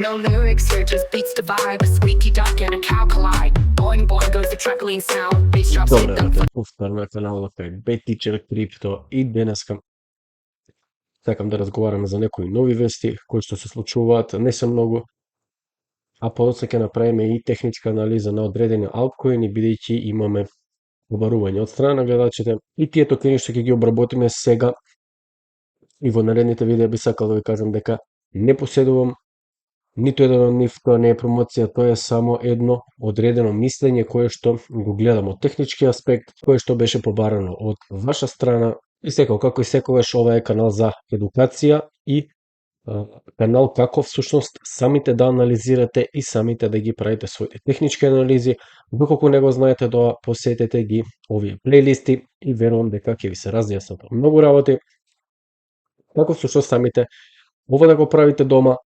No lyrics here, just beats the vibe. A squeaky duck and a cow collide. Boing boing goes the truckling sound. Bass drops hit Добре, them. повтор на каналот е Бетичер Крипто и денеска сакам да разговараме за некои нови вести кои што се случуваат, не се многу, а подоцна ќе направиме и техничка анализа на одредени алткоини, бидејќи имаме побарување од страна на гледачите и тие токени што ќе ги обработиме сега и во наредните видеа би сакал да ви кажам дека не поседувам ниту еден од нив, тоа не е промоција, тоа е само едно одредено мислење кое што го гледам од технички аспект, кое што беше побарано од ваша страна и како и секогаш ова е канал за едукација и канал како всушност самите да анализирате и самите да ги правите своите технички анализи. Доколку не го знаете, да посетете ги овие плейлисти и верувам дека ќе ви се разјаснат многу работи, како всушност самите ова да го правите дома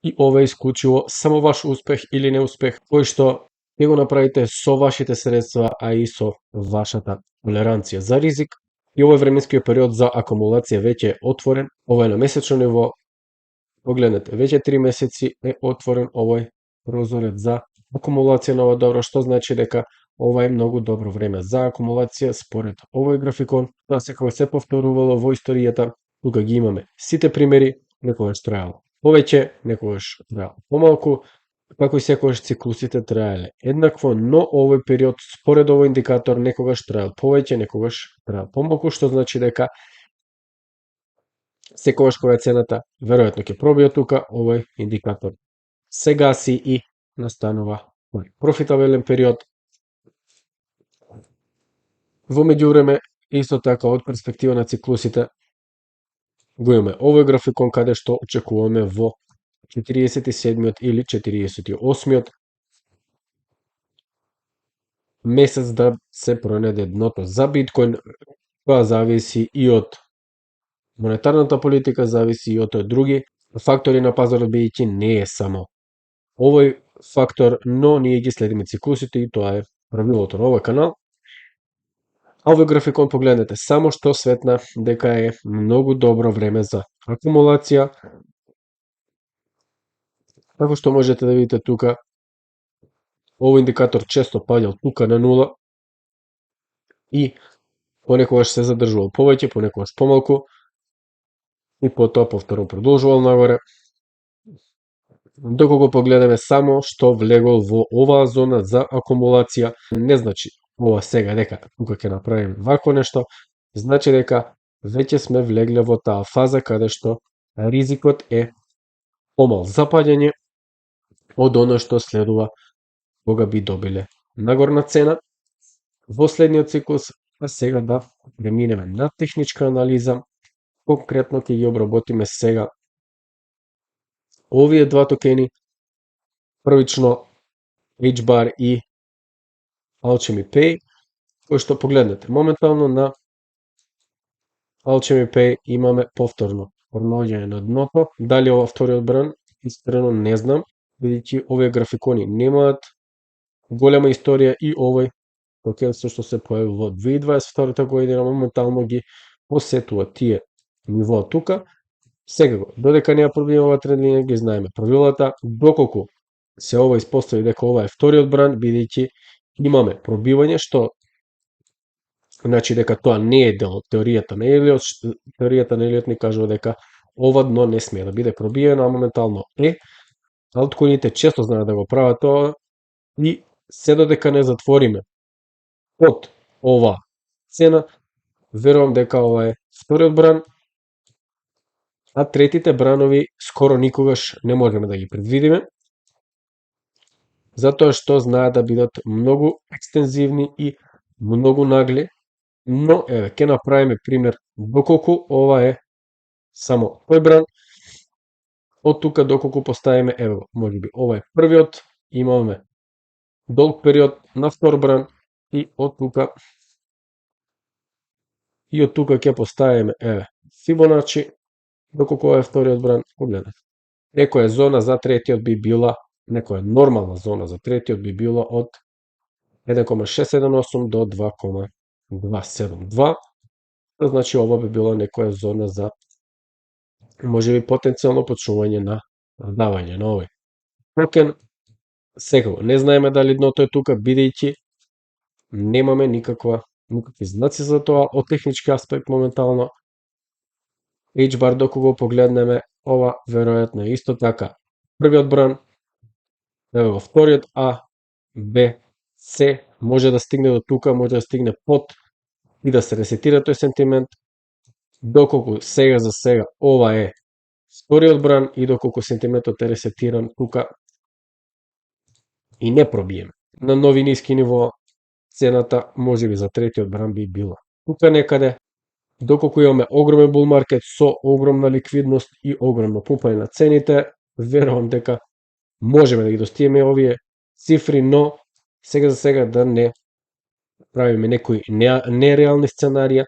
и ова е исклучиво само ваш успех или неуспех, кој што ќе го направите со вашите средства, а и со вашата толеранција за ризик. И овој временскиот период за акумулација веќе е отворен, ова е на месечно ниво. Погледнете, веќе 3 месеци е отворен овој прозорец за акумулација на ова добро, што значи дека ова е многу добро време за акумулација според овој графикон. Тоа секогаш се повторувало во историјата. Тука ги имаме сите примери, некогаш траело повеќе, некогаш траело помалку, како и секогаш циклусите траеле еднакво, но овој период според овој индикатор некогаш траел повеќе, некогаш траел помалку, што значи дека секогаш кога цената веројатно ќе пробие тука, овој индикатор се гаси и настанува профитабелен период. Во меѓувреме, исто така од перспектива на циклусите, го имаме овој графикон каде што очекуваме во 47-миот или 48-миот месец да се пронајде дното за биткоин. Тоа зависи и од монетарната политика, зависи и од други фактори на пазарот, бидејќи не е само овој фактор, но ние ги следиме циклусите и тоа е правилото на овој канал. А овој графикон погледнете, само што светна дека е многу добро време за акумулација. Како што можете да видите тука, овој индикатор често паѓал тука на нула и понекогаш се задржувал повеќе, понекогаш помалку и потоа повторно продолжувал нагоре. Доколку погледаме само што влегол во оваа зона за акумулација, не значи ова сега дека тука ќе направиме вакво нешто, значи дека веќе сме влегле во таа фаза каде што ризикот е помал за паѓање од оно што следува кога би добиле нагорна цена во следниот циклус. А сега да преминеме на техничка анализа. Конкретно ќе ги обработиме сега овие два токени, првично HBAR и Alchemy Pay, кој што погледнете моментално на Alchemy Pay имаме повторно пронаоѓање на дното. Дали ова вториот бран, искрено не знам, бидејќи овие графикони немаат голема историја и овој токен што се појави во 2022 година моментално ги посетува тие нивоа тука. Секако, додека не ја пробиеме ова тренд линија, ги знаеме правилата. Доколку се ова испостави дека ова е вториот бран, бидејќи имаме пробивање, што значи дека тоа не е дел од теоријата на Елиот. Теоријата на Елиот ни кажува дека ова дно не смее да биде пробиено, а моментално е. Алткоините често знаат да го прават тоа и се додека не затвориме од ова цена, верувам дека ова е вториот бран, а третите бранови скоро никогаш не можеме да ги предвидиме, затоа што знаат да бидат многу екстензивни и многу нагли. Но, еве, ќе направиме пример доколку ова е само тој бран. Од тука доколку поставиме, еве, можеби ова е првиот, имаме долг период на втор бран и од тука ќе поставиме, еве, Фибоначи, доколку ова е вториот бран, погледнете. Некоја зона за третиот би била, некоја нормална зона за третиот би била од 1,678 до 2,272. Значи ова би била некоја зона за можеби потенцијално почнување на продавање на овој токен секако не знаеме дали дното е тука, бидејќи немаме никакви знаци за тоа од технички аспект моментално. H-bar докога го погледнеме, ова веројатно е исто така првиот бран, еве го вториот А, Б, С, може да стигне до тука, може да стигне под и да се ресетира тој сентимент, доколку сега за сега ова е вториот бран и доколку сентиментот е ресетиран тука и не пробиеме на нови ниски нивоа, цената можеби за третиот бран би била тука некаде, доколку имаме огромен бул маркет со огромна ликвидност и огромно пумпање на цените, верувам дека можеме да ги достигнеме овие цифри, но сега за сега да не правиме некои нереални сценарија.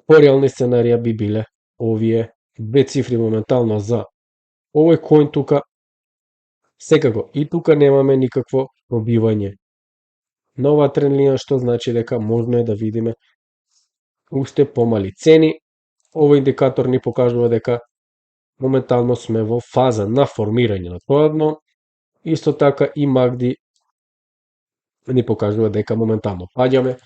Пореални сценарија би биле овие две цифри моментално за овој коин тука. Секако и тука немаме никакво пробивање на оваа тренд линија, што значи дека можно е да видиме уште помали цени. Овој индикатор ни покажува дека моментално сме во фаза на формирање на тоа дно. Исто така и MACD ни покажува дека моментално паѓаме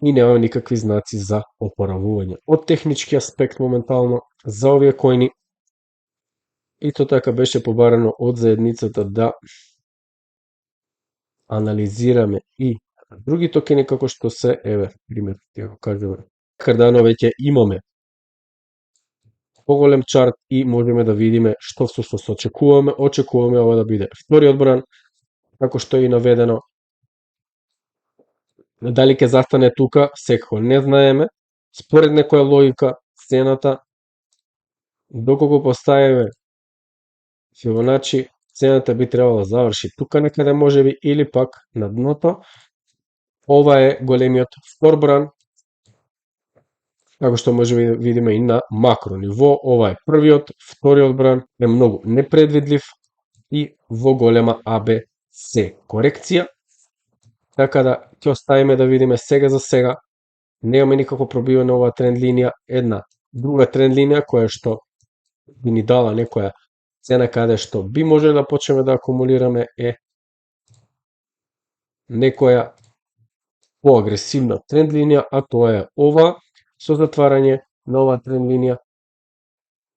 и нема никакви знаци за опоравување. Од технички аспект моментално за овие коини исто така беше побарано од заедницата да анализираме и други токени како што се, еве, пример, ќе го кажеме. Cardano веќе имаме поголем чарт и можеме да видиме што всушност очекуваме. Очекуваме ова да биде вториот бран, како што е и наведено. Дали ќе застане тука, секако не знаеме. Според некоја логика, цената, доколку поставиме Фибоначи, цената би требало да заврши тука некаде можеби или пак на дното. Ова е големиот втор бран, како што може да видиме и на макро ниво. Ова е првиот, вториот бран е многу непредвидлив и во голема ABC корекција. Така да ќе оставиме да видиме сега за сега. Немаме никако пробивање на оваа тренд линија. Една друга тренд линија која што би ни дала некоја цена каде што би можеле да почнеме да акумулираме е некоја поагресивна тренд линија, а тоа е ова. Со затварање на оваа тренд линија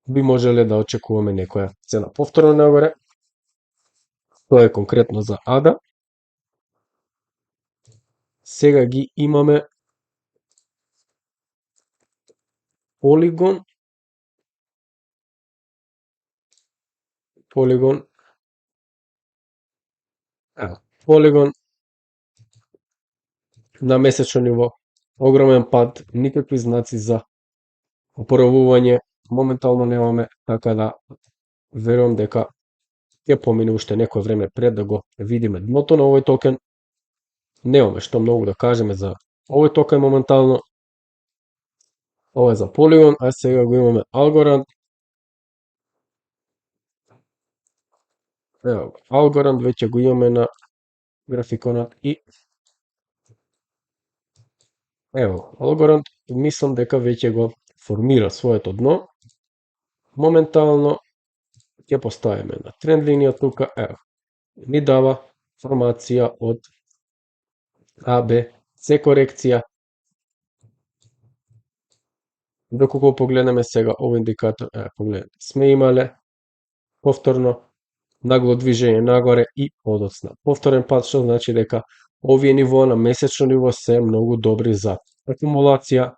би можеле да очекуваме некоја цена повторно нагоре. Тоа е конкретно за ADA. Сега ги имаме Polygon. Polygon на месечно ниво, огромен пад, никакви знаци за опоравување моментално немаме, така да верувам дека ќе помине уште некој време пред да го видиме дното на овој токен. Немаме што многу да кажеме за овој токен моментално. Ова е за Polygon, а сега го имаме Algorand. Ево, Algorand веќе го имаме на графиконот и ево, Algorand мислам дека веќе го формира своето дно. Моментално ќе поставиме на тренд линија тука, ево, ни дава формација од ABC корекција. Доколку погледнеме сега овој индикатор, погледнете, сме имале повторно нагло движење нагоре и подоцна повторен пат, што значи дека овие нивоа на месечно ниво се многу добри за акумулација.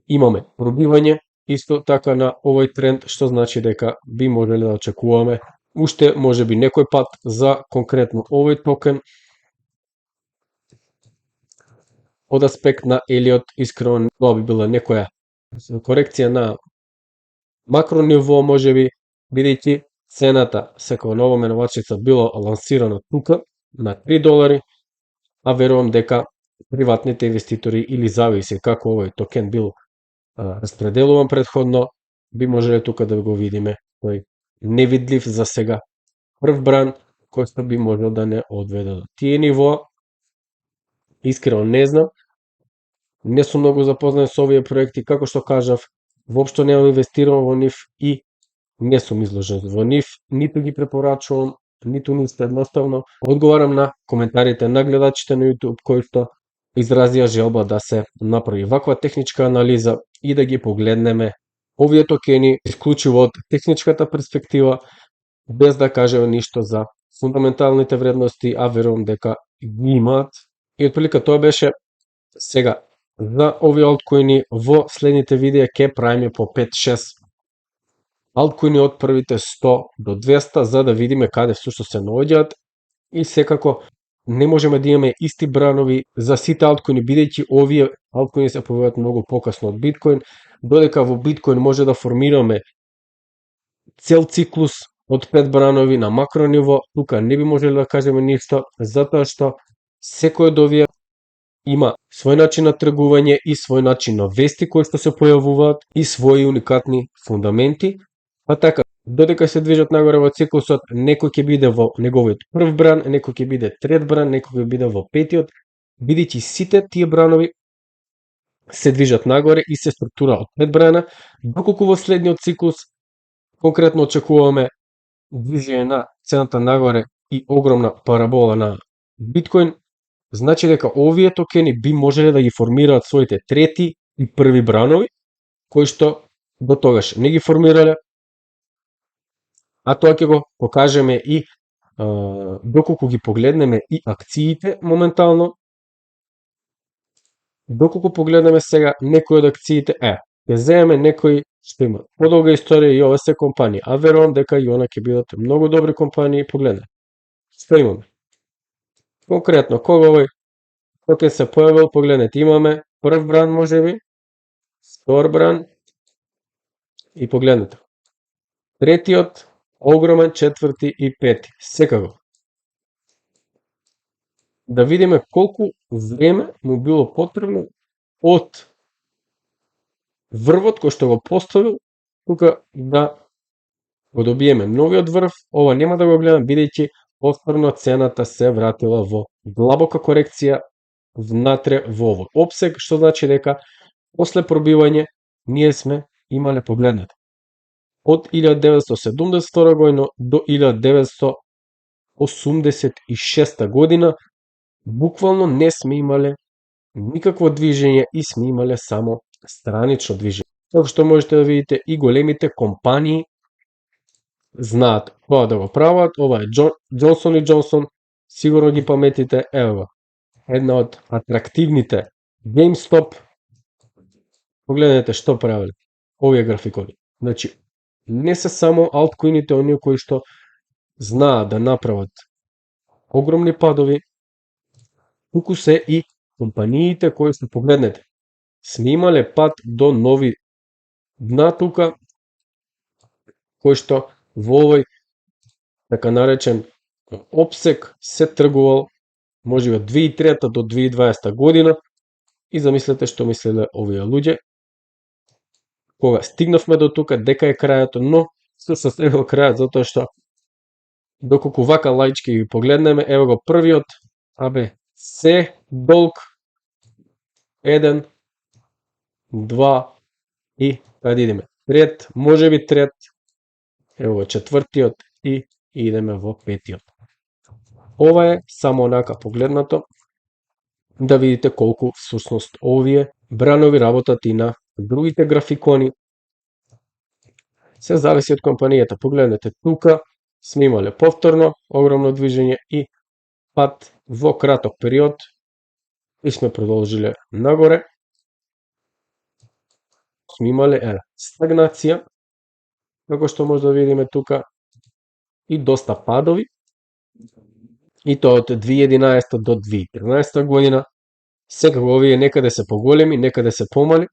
Имаме пробивање исто така на овој тренд, што значи дека би можеле да очекуваме уште можеби некој пат за конкретно овој токен. Од аспект на Елиот, искрено тоа би била некоја корекција на макро ниво можеби, бидејќи цената секоја нова менувачица била лансирана тука на $3, а верувам дека приватните инвеститори или зависи како овој токен бил распределуван предходно, би можеле тука да го видиме тој невидлив за сега прв бран кој што би можел да не одведе до тие нивоа. Искрено не знам, не сум многу запознат со овие проекти, како што кажав, воопшто немам инвестирано во нив и не сум изложен во нив, ниту ги препорачувам, ниту нисто, едноставно одговарам на коментарите на гледачите на YouTube кои што изразија желба да се направи ваква техничка анализа и да ги погледнеме овие токени исклучиво од техничката перспектива, без да кажеме ништо за фундаменталните вредности, а верувам дека ги имаат. И отприлика тоа беше. Сега, за овие алткоини во следните видеа ќе правиме по 5-6 алткоини од првите 100 до 200 за да видиме каде всушност се наоѓаат и секако не можеме да имаме исти бранови за сите алткоини, бидејќи овие алткоини се појавуваат многу покасно од биткоин, додека во биткоин може да формираме цел циклус од 5 бранови на макро ниво, тука не би можеле да кажеме ништо, затоа што секој од овие има свој начин на тргување и свој начин на вести кои што се појавуваат и своји уникатни фундаменти, па така, додека се движат нагоре во циклусот, некој ќе биде во неговиот прв бран, некој ќе биде трет бран, некој ќе биде во петиот, бидејќи сите тие бранови се движат нагоре и се структура од 5 брана, доколку во следниот циклус конкретно очекуваме движење на цената нагоре и огромна парабола на биткоин, значи дека овие токени би можеле да ги формираат своите трети и први бранови, кои што до тогаш не ги формирале, а тоа ќе го покажеме и доколку ги погледнеме и акциите моментално. Доколку погледнеме сега некои од акциите, ќе земеме некои што има подолга историја и ова се компании, а верувам дека и она ќе бидат многу добри компании. Погледнете, што имаме? Конкретно, кога овој токен се појавил, погледнете, имаме прв бран можеби, втор бран и погледнете. Третиот, огромен, четврти и пети. Секако. Да видиме колку време му било потребно од врвот кој што го поставил, тука да го добиеме новиот врв. Ова нема да го гледам, бидејќи повторно цената се вратила во длабока корекција внатре во овој опсег, што значи дека после пробивање ние сме имале, погледнете, од 1972 година до 1986 година буквално не сме имале никакво движење и сме имале само странично движење. Така што можете да видите и големите компании знаат тоа да го прават. Ова е Johnson & Johnson, сигурно ги паметите, ево го. Една од атрактивните GameStop. Погледнете што правеле овие графикони. Значи, не се само алткоините оние кои што знаат да направат огромни падови, туку се и компаниите кои што, погледнете, сме имале пат до нови дна тука, кој што во овој така наречен опсек се тргувал можеби од 2003 до 2020 година и замислете што мислеле овие луѓе кога стигнавме до тука дека е крајот, но всушност е го крајот, затоа што доколку вака лаички ги погледнеме, ево го првиот, се долг 1, 2 и каде идеме? Трет, можеби трет, ево го четвртиот и идеме во петиот. Ова е само онака погледнато да видите колку всушност овие бранови работат и на другите графикони. Се зависи од компанијата. Погледнете, тука сме имале повторно огромно движење и пат во краток период и сме продолжиле нагоре. Сме имале стагнација, како што може да видиме тука, и доста падови, и тоа од 2011 до 2013 година. Секако овие некаде се поголеми, некаде се помали,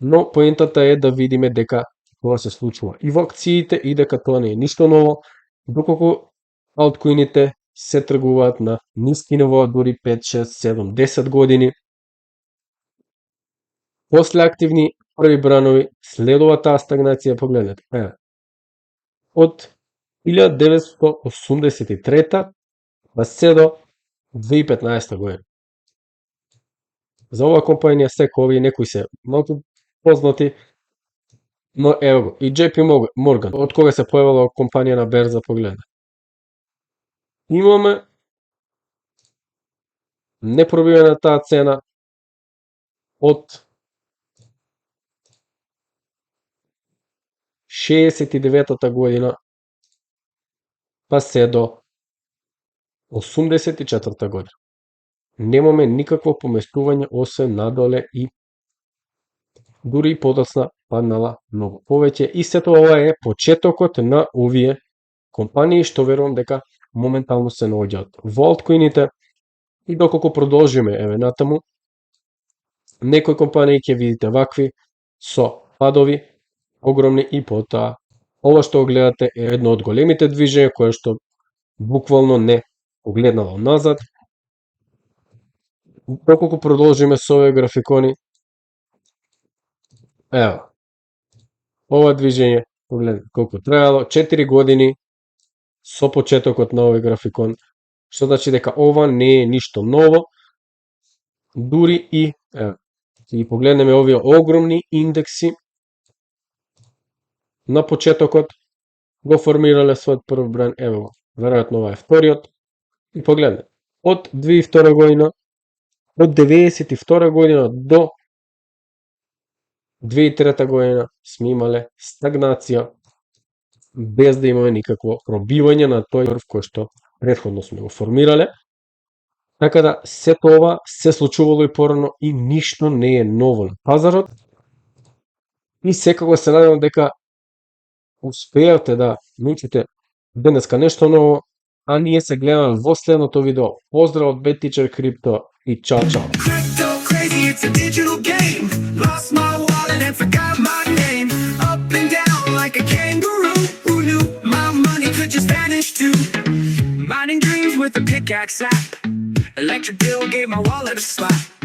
но поентата е да видиме дека тоа се случува и во акциите и дека тоа не е ништо ново, доколку алткоините се тргуваат на ниски нивоа, дури 5, 6, 7, 10 години. После активни први бранови следува таа стагнација, погледнете. Од 1983 па се до 2015 година. За оваа компанија секој овие некои се малку познати, Но ево го, и JP Morgan, од кога се појавила компанија на берза, погледна. Имаме непробивена таа цена од 69-та година па се до 84-та година. Немаме никакво поместување освен надоле и дури и подоцна паднала многу повеќе и сето ова е почетокот на овие компании што верувам дека моментално се наоѓаат во алткоините и доколку продолжиме еве натаму некои компании ќе видите вакви со падови огромни и потоа ова што го гледате е едно од големите движења кое што буквално не погледнало назад. Доколку продолжиме со овие графикони, ево, ова движење, погледнете колку траело, 4 години со почетокот на овој графикон, што значи дека ова не е ништо ново, дури и, ево, ќе ги погледнеме овие огромни индекси, на почетокот го формирале својот прв бренд, ево го, веројатно ова е вториот, и погледнете, од 2002 година, од 92 година до 2003 година сме имале стагнација без да имаме никакво пробивање на тој прв кој што претходно сме го формирале. Така да сето ова се случувало и порано и ништо не е ново на пазарот. И секако се надевам дека успеавте да научите денеска нешто ново, а ние се гледаме во следното видео. Поздрав од Bad Teacher Crypto и чао чао. Crypto crazy, it's a digital game. Lost my wallet and forgot my name. Up and down like a kangaroo. Who knew my money could just vanish too? Mining dreams with a pickaxe app. Electric bill gave my wallet a slap.